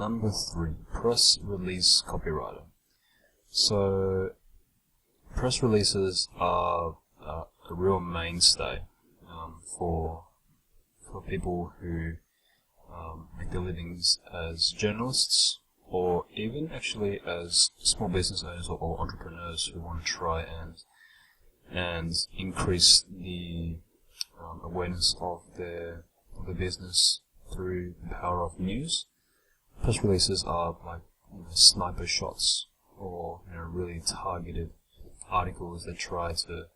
Number 3, press release copywriter. So, press releases are a real mainstay for people who make their livings as journalists, or even actually as small business owners or entrepreneurs who want to try and increase the awareness of their business through the power of news. Press releases are like sniper shots, or really targeted articles that try to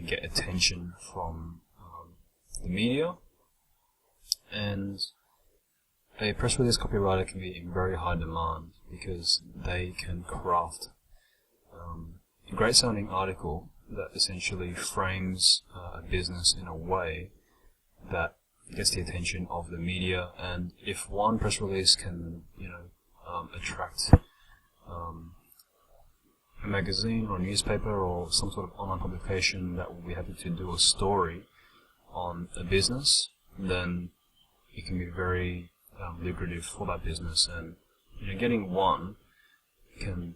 get attention from the media. And a press release copywriter can be in very high demand because they can craft a great sounding article that essentially frames a business in a way that gets the attention of the media. And if one press release can attract a magazine or a newspaper or some sort of online publication that will be happy to do a story on a business, then it can be very lucrative for that business. And getting one can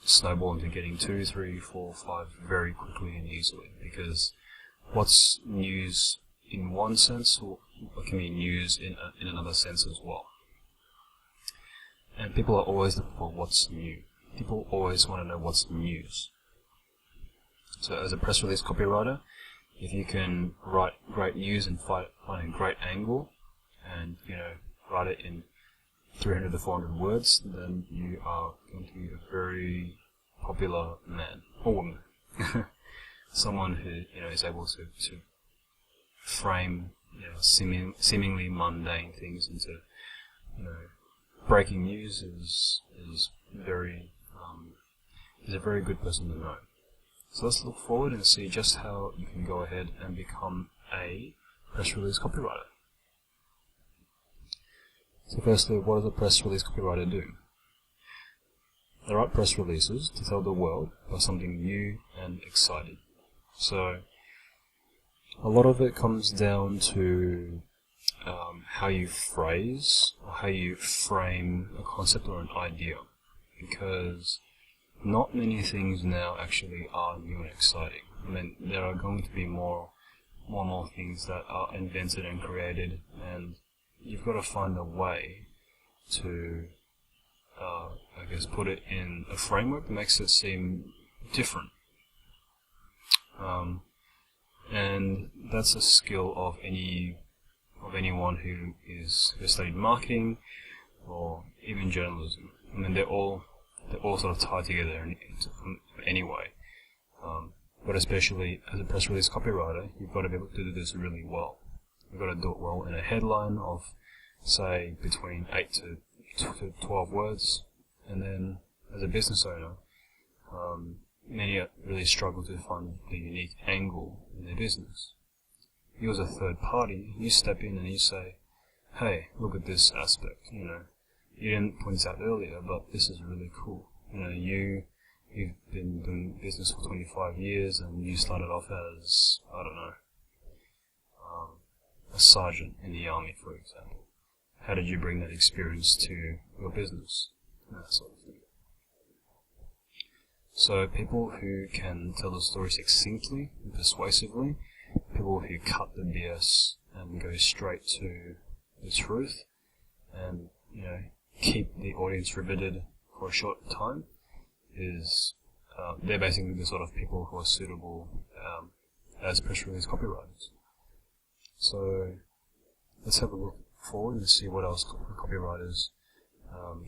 snowball into getting 2, 3, 4, 5 very quickly and easily, because what's news in one sense can be news in another sense as well. And people are always looking for what's new. People always want to know what's news. So as a press release copywriter, if you can write great news and find a great angle, and write it in 300 to 400 words, then you are going to be a very popular man or woman. Someone who is able to frame seemingly mundane things into breaking news is a very good person to know. So let's look forward and see just how you can go ahead and become a press release copywriter. So firstly, what does a press release copywriter do? They write press releases to tell the world about something new and exciting. So a lot of it comes down to how you phrase or how you frame a concept or an idea, because not many things now actually are new and exciting. I mean, there are going to be more and more things that are invented and created, and you've got to find a way to, put it in a framework that makes it seem different. And that's a skill of anyone who has studied marketing or even journalism. I mean, they're all sort of tied together anyway. But especially as a press release copywriter, you've got to be able to do this really well. You've got to do it well in a headline of, say, between 8 to 12 words. And then, as a business owner, many really struggle to find the unique angle in their business. You as a third party, you step in and you say, hey, look at this aspect, you didn't point this out earlier, but this is really cool. You've been doing business for 25 years and you started off as, a sergeant in the army, for example. How did you bring that experience to your business? That sort of thing. So people who can tell the story succinctly and persuasively, people who cut the BS and go straight to the truth, and keep the audience riveted for a short time, they're basically the sort of people who are suitable as press release copywriters. So let's have a look forward and see what else copywriters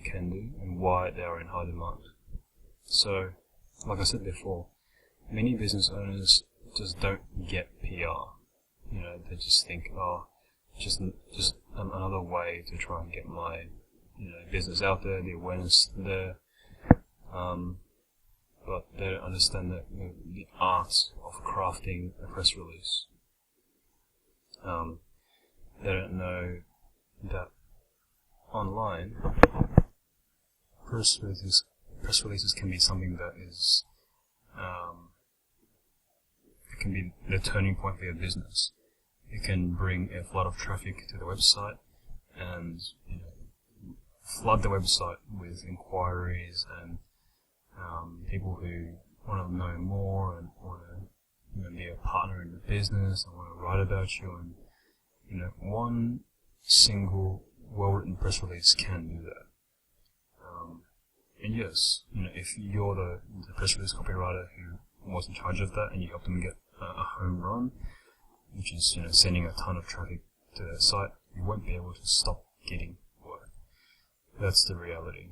can do and why they are in high demand. So, like I said before, many business owners just don't get PR. They just think, just another way to try and get my business out there, the awareness there. But they don't understand the art of crafting a press release. They don't know that online press releases can be something that is it can be the turning point for your business. It can bring a flood of traffic to the website and flood the website with inquiries and people who want to know more and want to be a partner in the business and want to write about you. And one single well-written press release can do that. And yes, if you're the press release copywriter who was in charge of that and you help them get a home run, which is sending a ton of traffic to their site, you won't be able to stop getting work. That's the reality.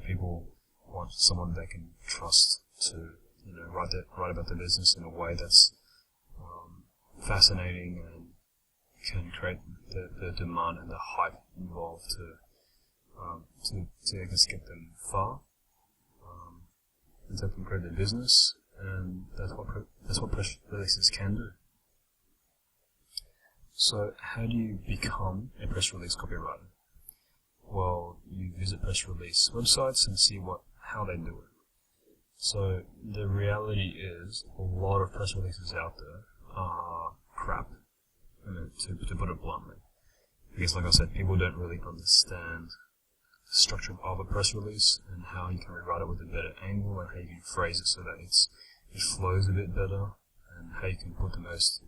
People want someone they can trust to write about the business in a way that's fascinating and can create the demand and the hype involved to I guess get them far, and to help them grow their business. And that's what press releases can do. So how do you become a press release copywriter? Well, you visit press release websites and see how they do it. So the reality is a lot of press releases out there are crap, to put it bluntly. Because like I said, people don't really understand the structure of a press release and how you can rewrite it with a better angle and how you can phrase it so that it flows a bit better, and how you can put the most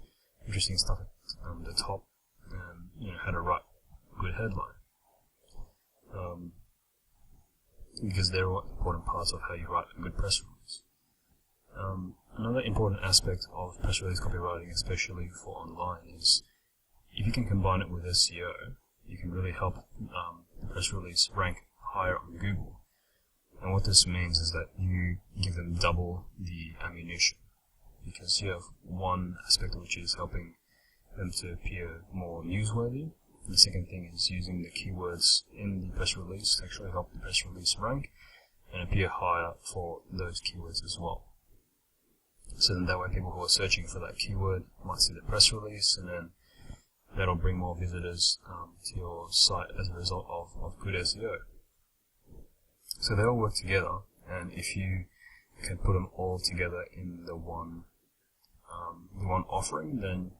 interesting stuff at the top, and how to write a good headline. Because they're all important parts of how you write a good press release. Another important aspect of press release copywriting, especially for online, is if you can combine it with SEO, you can really help the press release rank higher on Google. And what this means is that you give them double the ammunition, because you have one aspect which is helping them to appear more newsworthy. The second thing is using the keywords in the press release to actually help the press release rank and appear higher for those keywords as well. So then that way people who are searching for that keyword might see the press release, and then that'll bring more visitors to your site as a result of good SEO. So they all work together, and if you can put them all together in the one offering, then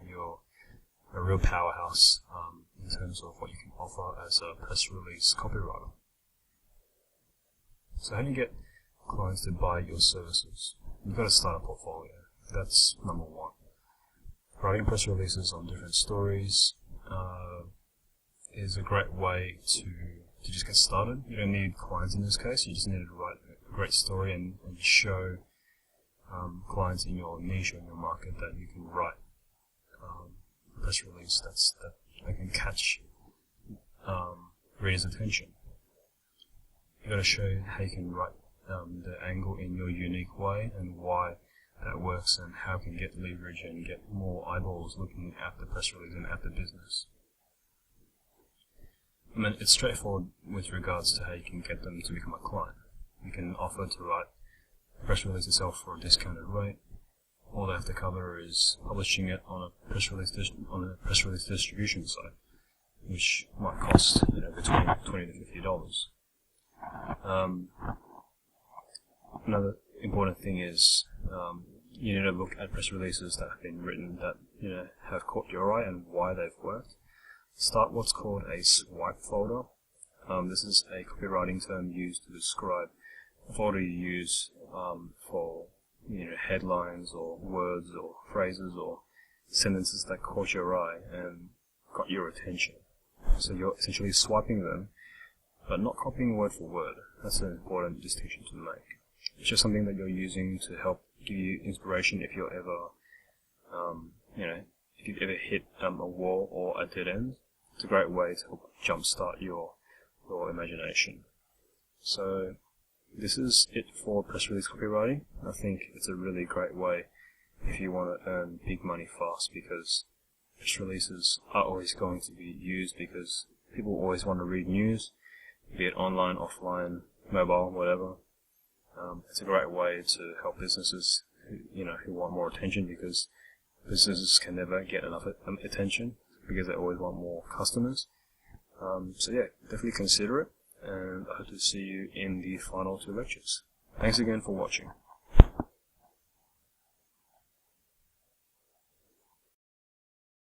you're a real powerhouse in terms of what you can offer as a press release copywriter. So how do you get clients to buy your services? You've got to start a portfolio. That's number one. Writing press releases on different stories is a great way to just get started. You don't need clients in this case. You just need to write a great story and show clients in your niche or in your market that you can write a press release that can catch readers' attention. You've got to show how you can write the angle in your unique way and why that works, and how it can get leverage and get more eyeballs looking at the press release and at the business. It's straightforward with regards to how you can get them to become a client. You can offer to write a press release itself for a discounted rate. All they have to cover is publishing it on a press release distribution site, which might cost between $20 to $50. Another important thing is you need to look at press releases that have been written that have caught your eye and why they've worked. Start what's called a swipe folder. This is a copywriting term used to describe a folder you use for headlines or words or phrases or sentences that caught your eye and got your attention. So you're essentially swiping them, but not copying word for word. That's an important distinction to make. It's just something that you're using to help give you inspiration if you're ever, if you've ever hit a wall or a dead end. It's a great way to help jumpstart your imagination. So this is it for press release copywriting. I think it's a really great way if you want to earn big money fast, because press releases are always going to be used because people always want to read news, be it online, offline, mobile, whatever. It's a great way to help businesses who want more attention, because businesses can never get enough attention because they always want more customers. So yeah, definitely consider it, and I hope to see you in the final 2 lectures. Thanks again for watching.